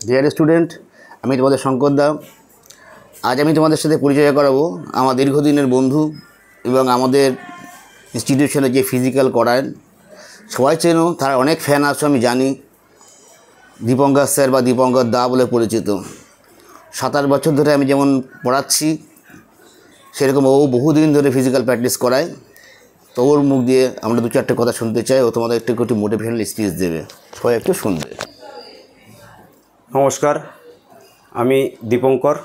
Dear student, আমি তোমাদের শঙ্কর দা। আজ আমি তোমাদের সাথে পরিচয় করাবো আমার দীর্ঘদিনের বন্ধু এবং আমাদের ইনস্টিটিউশনে যে ফিজিক্যাল করায় সবাই চেনো, তার অনেক ফ্যান আছো আমি জানি। দীপঙ্কর স্যার বা দীপঙ্কর দা বলে পরিচিত। 27 বছর ধরে আমি যেমন পড়াচ্ছি, সেরকম ও বহুদিন ধরে ফিজিক্যাল প্র্যাকটিস করায়। তো ওর মুখ দিয়ে আমরা 2-4টে কথা শুনতে চাই। ও তোমাদের একটু মোটিভেশনাল স্পিচ দেবে, সবাই একটু শুনবে। নমস্কার, আমি দীপঙ্কর।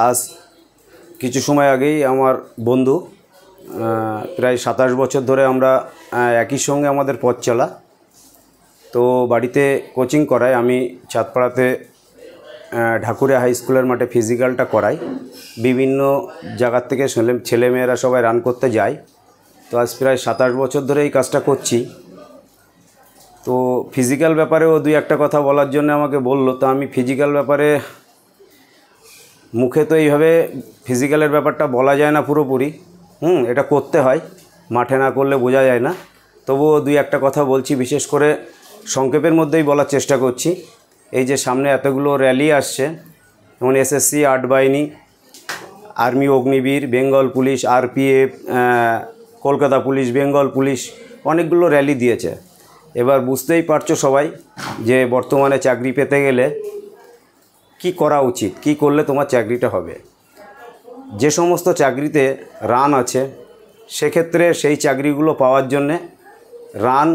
আজ কিছু সময় আগেই আমার বন্ধু, প্রায় 27 বছর ধরে আমরা একই সঙ্গে আমাদের পথ চলা। তো বাড়িতে কোচিং করাই, আমি চাঁদপাড়াতে ঢাকুরিয়া হাই স্কুলের মাঠে ফিজিক্যালটা করাই। বিভিন্ন জায়গার থেকে ছেলেমেয়েরা সবাই রান করতে যায়। তো আজ প্রায় 27 বছর ধরে এই কাজটা করছি। তো ফিজিক্যাল ব্যাপারেও 2-1টা কথা বলার জন্য আমাকে বললো। তো আমি ফিজিক্যাল ব্যাপারে মুখে তো এইভাবে ফিজিক্যালের ব্যাপারটা বলা যায় না পুরোপুরি, এটা করতে হয়, মাঠে না করলে বোঝা যায় না। তবুও 2-1টা কথা বলছি, বিশেষ করে সংক্ষেপের মধ্যেই বলার চেষ্টা করছি। এই যে সামনে এতগুলো র্যালি আসছে, যেমন এসএসসি, 8 বাহিনী, army, Agniveer, Bengal police, RPF, Kolkata police, Bengal police, অনেকগুলো র্যালি দিয়েছে। এবার বুঝতেই পারছো সবাই যে বর্তমানে চাকরি পেতে গেলে কি করা উচিত, কি করলে তোমার চাকরিটা হবে। যে সমস্ত চাকরিতে রান আছে, সেক্ষেত্রে সেই চাকরিগুলো পাওয়ার জন্যে রান,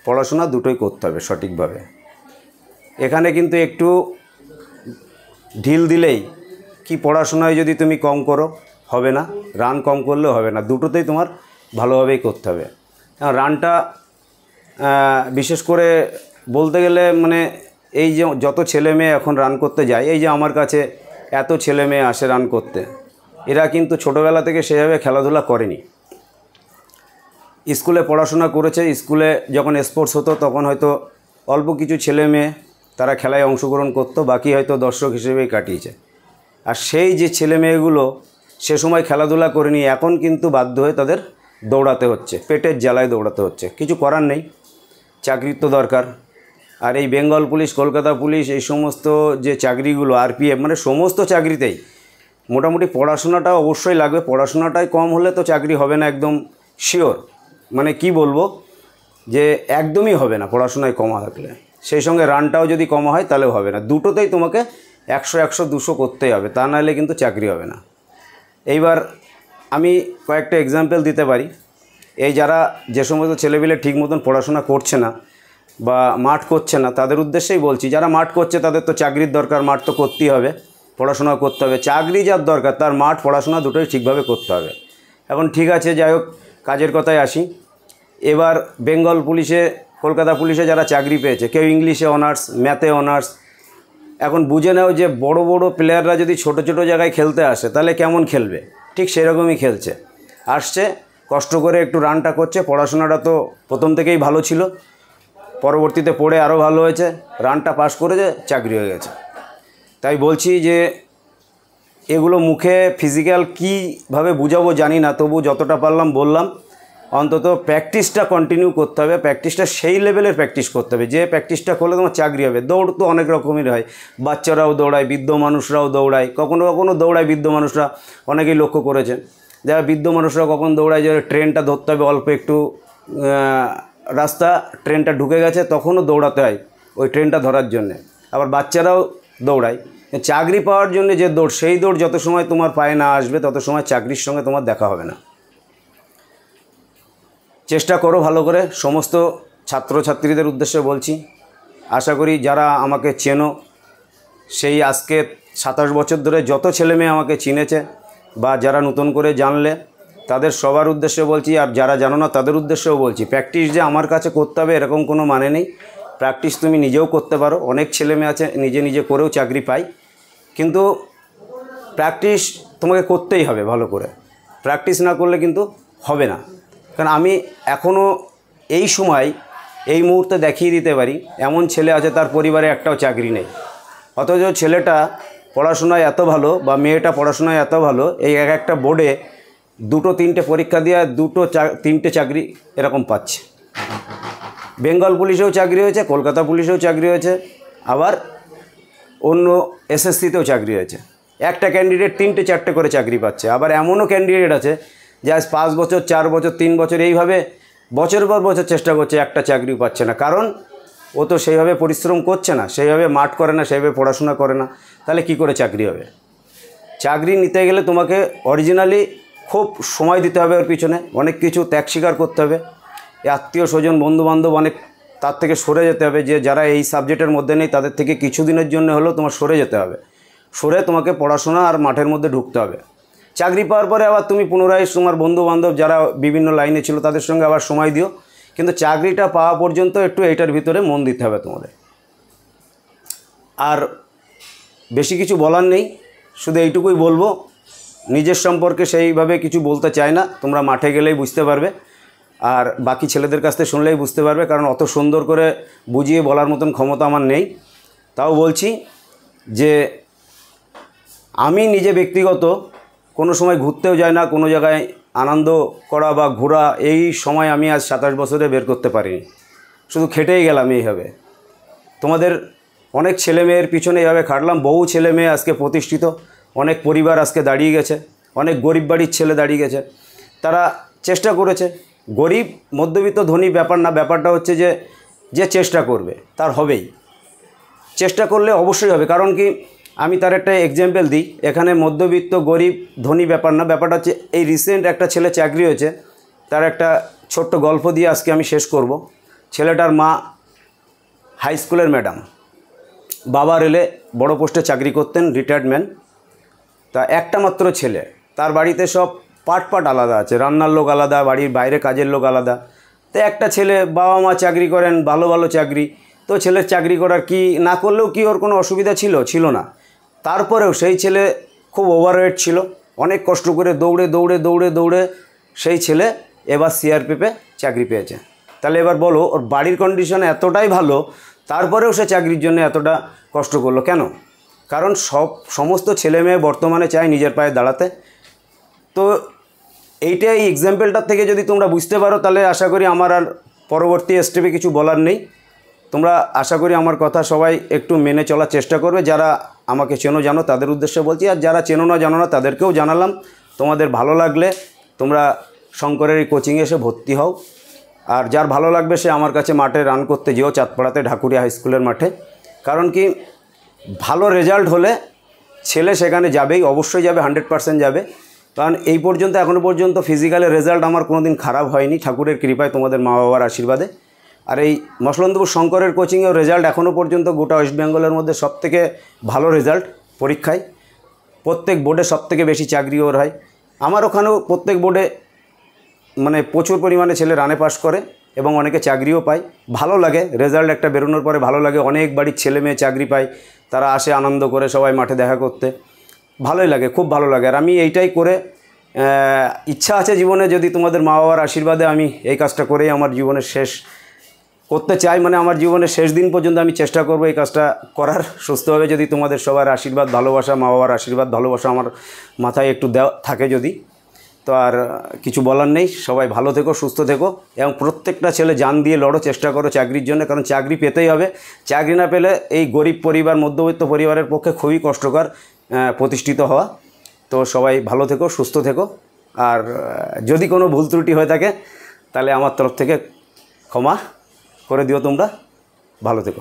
পড়াশোনা দুটোই করতে হবে সঠিকভাবে। এখানে কিন্তু একটু ঢিল দিলেই কি পড়াশোনায় যদি তুমি কম করো হবে না, রান কম করলেও হবে না, দুটোতেই তোমার ভালোভাবেই করতে হবে। রানটা বিশেষ করে বলতে গেলে মানে এই যে যত ছেলে মেয়ে এখন রান করতে যায়, এই যে আমার কাছে এত ছেলে মেয়ে আসে রান করতে, এরা কিন্তু ছোটোবেলা থেকে সেভাবে খেলাধুলা করেনি। স্কুলে পড়াশোনা করেছে, স্কুলে যখন স্পোর্টস হতো তখন হয়তো অল্প কিছু ছেলে মেয়ে তারা খেলায় অংশগ্রহণ করতো, বাকি হয়তো দর্শক হিসেবেই কাটিয়েছে। আর সেই যে ছেলে মেয়েগুলো সে সময় খেলাধুলা করেনি, এখন কিন্তু বাধ্য হয়ে তাদের দৌড়াতে হচ্ছে, পেটের জ্বালায় দৌড়াতে হচ্ছে। কিছু করার নেই, চাকরির তো দরকার। আর এই বেঙ্গল পুলিশ, কলকাতা পুলিশ, এই সমস্ত যে চাকরিগুলো, আরপিএফ, মানে সমস্ত চাকরিতেই মোটামুটি পড়াশোনাটা অবশ্যই লাগবে। পড়াশোনাটাই কম হলে তো চাকরি হবে না, একদম শিওর। মানে কি বলবো যে একদমই হবে না পড়াশোনায় কমা থাকলে। সেই সঙ্গে রানটাও যদি কমা হয় তাহলেও হবে না, দুটোতেই তোমাকে 100-100-200 করতেই হবে, তা নাহলে কিন্তু চাকরি হবে না। এইবার আমি কয়েকটা এক্সাম্পল দিতে পারি। এই যারা যে সমস্ত ছেলেপিলে ঠিক মতন পড়াশোনা করছে না বা মাঠ করছে না, তাদের উদ্দেশ্যেই বলছি। যারা মাঠ করছে তাদের তো চাকরির দরকার, মাঠ তো করতেই হবে, পড়াশোনা করতে হবে। চাকরি যার দরকার তার মাঠ পড়াশোনা দুটোই ঠিকভাবে করতে হবে। এখন ঠিক আছে, যাই হোক, কাজের কথায় আসি। এবার বেঙ্গল পুলিশে, কলকাতা পুলিশে যারা চাকরি পেয়েছে, কেউ ইংলিশে অনার্স, ম্যাথে অনার্স। এখন বুঝে নাও যে বড় বড় প্লেয়াররা যদি ছোট ছোট জায়গায় খেলতে আসে তাহলে কেমন খেলবে, ঠিক সেরকমই খেলছে। আসছে, কষ্ট করে একটু রানটা করছে, পড়াশোনাটা তো প্রথম থেকেই ভালো ছিল, পরবর্তীতে পড়ে আরও ভালো হয়েছে, রানটা পাস করেছে, চাকরি হয়ে গেছে। তাই বলছি যে এগুলো মুখে ফিজিক্যাল কীভাবে বুঝাবো জানি না, তবু যতটা পারলাম বললাম। অন্তত প্র্যাকটিসটা কন্টিনিউ করতে হবে, প্র্যাকটিসটা সেই লেভেলের প্র্যাকটিস করতে হবে যে প্র্যাকটিসটা করলে তোমার চাকরি হবে। দৌড় তো অনেক রকমের হয়, বাচ্চারাও দৌড়ায়, বৃদ্ধ মানুষরাও দৌড়ায়, কখনো কখনো দৌড়ায় বৃদ্ধ মানুষরা, অনেকেই লক্ষ্য করেছেন। যারা বৃদ্ধ মানুষরা কখন দৌড়ায়, যে ট্রেনটা ধরতে হবে, অল্প একটু রাস্তা, ট্রেনটা ঢুকে গেছে, তখনও দৌড়াতে হয় ওই ট্রেনটা ধরার জন্যে। আবার বাচ্চারাও দৌড়ায়। চাকরি পাওয়ার জন্য যে দৌড়, সেই দৌড় যত সময় তোমার পায়ে না আসবে তত সময় চাকরির সঙ্গে তোমার দেখা হবে না। চেষ্টা করো ভালো করে। সমস্ত ছাত্রছাত্রীদের উদ্দেশ্যে বলছি, আশা করি যারা আমাকে চেনো, সেই আজকে 27 বছর ধরে যত ছেলে মেয়ে আমাকে চিনেছে বা যারা নতুন করে জানলে, তাদের সবার উদ্দেশ্যে বলছি। আর যারা জানো না তাদের উদ্দেশ্যেও বলছি, প্র্যাকটিস যে আমার কাছে করতে হবে এরকম কোনো মানে নেই। প্র্যাকটিস তুমি নিজেও করতে পারো, অনেক ছেলে মেয়ে আছে নিজে নিজে করেও চাকরি পায়। কিন্তু প্র্যাকটিস তোমাকে করতেই হবে ভালো করে, প্র্যাকটিস না করলে কিন্তু হবে না। কারণ আমি এখনও এই সময় এই মুহূর্তে দেখিয়ে দিতে পারি, এমন ছেলে আছে তার পরিবারে একটাও চাকরি নেই, অথচ ছেলেটা পড়াশোনায় এত ভালো বা মেয়েটা পড়াশোনায় এত ভালো, এই একটা বোর্ডে 2-3টে পরীক্ষা দিয়ে 2-3টে চাকরি এরকম পাচ্ছে। বেঙ্গল পুলিশেও চাকরি হয়েছে, কলকাতা পুলিশেও চাকরি হয়েছে, আবার অন্য এসএসসিতেও চাকরি হয়েছে। একটা ক্যান্ডিডেট 3টে-4টে করে চাকরি পাচ্ছে। আবার এমনও ক্যান্ডিডেট আছে যে আজ 5 বছর, 4 বছর, 3 বছর এইভাবে বছরের পর বছর চেষ্টা করছে, একটা চাকরিও পাচ্ছে না। কারণ ও তো সেইভাবে পরিশ্রম করছে না, সেইভাবে মাঠ করে না, সেইভাবে পড়াশোনা করে না। তাহলে কি করে চাকরি হবে? চাকরি নিতে গেলে তোমাকে অরিজিনালি খুব সময় দিতে হবে, ওর পিছনে অনেক কিছু ত্যাগ স্বীকার করতে হবে। আত্মীয় স্বজন, বন্ধুবান্ধব অনেক তার থেকে সরে যেতে হবে। যে যারা এই সাবজেক্টের মধ্যে নেই তাদের থেকে কিছুদিনের জন্য হলেও তোমার সরে যেতে হবে। সরে তোমাকে পড়াশোনা আর মাঠের মধ্যে ঢুকতে হবে। চাকরি পাওয়ার পরে আবার তুমি পুনরায় তোমার বন্ধুবান্ধব যারা বিভিন্ন লাইনে ছিল তাদের সঙ্গে আবার সময় দিও, কিন্তু চাকরিটা পাওয়া পর্যন্ত একটু এইটার ভিতরে মন দিতে হবে তোমাদের। আর বেশি কিছু বলার নেই, শুধু এইটুকুই বলবো, নিজের সম্পর্কে সেইভাবে কিছু বলতে চাই না, তোমরা মাঠে গেলেই বুঝতে পারবে আর বাকি ছেলেদের কাছ থেকে শুনলেই বুঝতে পারবে। কারণ অত সুন্দর করে বুঝিয়ে বলার মতন ক্ষমতা আমার নেই। তাও বলছি যে আমি নিজে ব্যক্তিগত কোনো সময় ঘুরতেও যাই না, কোনো জায়গায় আনন্দ করা বা ঘোরা এই সময় আমি আজ 27 বছরে বের করতে পারিনি। শুধু খেটেই গেলাম এইভাবে। তোমাদের অনেক ছেলে মেয়ের পিছনে এইভাবে খাটলাম, বহু ছেলে মেয়ে আজকে প্রতিষ্ঠিত, অনেক পরিবার আজকে দাঁড়িয়ে গেছে, অনেক গরিব বাড়ির ছেলে দাঁড়িয়ে গেছে। তারা চেষ্টা করেছে। গরিব মধ্যবিত্ত ধনী ব্যাপার না, ব্যাপারটা হচ্ছে যে যে চেষ্টা করবে তার হবেই। চেষ্টা করলে অবশ্যই হবে। কারণ কি, আমি তার একটা এক্সাম্পল দিই। এখানে মধ্যবিত্ত গরিব ধনী ব্যাপার না, ব্যাপারটা হচ্ছে এই রিসেন্ট একটা ছেলে চাকরি হয়েছে, তার একটা ছোট্ট গল্প দিয়ে আজকে আমি শেষ করব। ছেলেটার মা হাই স্কুলের ম্যাডাম, বাবা রেলে বড় পোস্টে চাকরি করতেন, রিটায়ার্ড ম্যান। তা একটা মাত্র ছেলে, তার বাড়িতে সব পাট আলাদা আছে, রান্নার লোক আলাদা, বাড়ির বাইরে কাজের লোক আলাদা। তো একটা ছেলে, বাবা মা চাকরি করেন, ভালো ভালো চাকরি। তো ছেলের চাকরি করার কি না করলেও কি ওর কোনো অসুবিধা ছিল না। তারপরেও সেই ছেলে খুব ওভারওয়েট ছিল, অনেক কষ্ট করে দৌড়ে সেই ছেলে এবার সিআরপিএফে চাকরি পেয়েছে। তাহলে এবার বলো, ওর বাড়ির কন্ডিশন এতটাই ভালো, তারপরেও সে চাকরির জন্য এতটা কষ্ট করলো কেন? কারণ সমস্ত ছেলে মেয়ে বর্তমানে চায় নিজের পায়ে দাঁড়াতে। তো এই এক্সাম্পলটার থেকে যদি তোমরা বুঝতে পারো, তাহলে আশা করি আমার আর পরবর্তী স্টেপে কিছু বলার নেই। তোমরা আশা করি আমার কথা সবাই একটু মেনে চলার চেষ্টা করবে। যারা আমাকে চেনো জানো তাদের উদ্দেশ্যে বলছি, আর যারা চেনো না জানো না তাদেরকেও জানালাম। তোমাদের ভালো লাগলে তোমরা শঙ্করের এই কোচিংয়ে এসে ভর্তি হও। আর যার ভালো লাগবে সে আমার কাছে মাঠে রান করতে যেও, চাঁদপাড়াতে ঢাকুরিয়া হাই স্কুলের মাঠে। কারণ কি, ভালো রেজাল্ট হলে ছেলে সেখানে যাবেই, অবশ্যই যাবে, 100% যাবে। কারণ এই পর্যন্ত, এখনও পর্যন্ত ফিজিক্যালের রেজাল্ট আমার কোনো দিন খারাপ হয়নি, ঠাকুরের কৃপায়, তোমাদের মা বাবার আশীর্বাদে। আর এই মসলন্দপুর শঙ্করের কোচিংয়েও রেজাল্ট এখনও পর্যন্ত গোটা ওয়েস্ট বেঙ্গলের মধ্যে সবথেকে ভালো রেজাল্ট পরীক্ষায়। প্রত্যেক বোর্ডে সবথেকে বেশি চাকরি ওর হয়। আমার ওখানেও প্রত্যেক বোর্ডে মানে প্রচুর পরিমাণে ছেলে রানে পাস করে এবং অনেকে চাকরিও পায়। ভালো লাগে, রেজাল্ট একটা বেরোনোর পরে ভালো লাগে। অনেক বাড়ির ছেলে মেয়ে চাকরি পায়, তারা আসে আনন্দ করে সবাই মাঠে দেখা করতে, ভালোই লাগে, খুব ভালো লাগে। আর আমি এইটাই করে ইচ্ছা আছে জীবনে, যদি তোমাদের মা বাবার আশীর্বাদে আমি এই কাজটা করেই আমার জীবনের শেষ করতে চাই। মানে আমার জীবনের শেষ দিন পর্যন্ত আমি চেষ্টা করব এই কাজটা করার, সুস্থভাবে। যদি তোমাদের সবার আশীর্বাদ, ভালোবাসা, মা বাবার আশীর্বাদ, ভালোবাসা আমার মাথায় একটু দেওয়া থাকে যদি, তো আর কিছু বলার নেই। সবাই ভালো থেকো, সুস্থ থেকো এবং প্রত্যেকটা ছেলে জান দিয়ে লড়ো, চেষ্টা করো চাকরির জন্য। কারণ চাকরি পেতেই হবে। চাকরি না পেলে এই গরিব পরিবার, মধ্যবিত্ত পরিবারের পক্ষে খুবই কষ্টকর প্রতিষ্ঠিত হওয়া। তো সবাই ভালো থেকো, সুস্থ থেকো। আর যদি কোনো ভুল ত্রুটি হয়ে থাকে তাহলে আমার তরফ থেকে ক্ষমা করে দিও তোমরা। ভালো থেকো।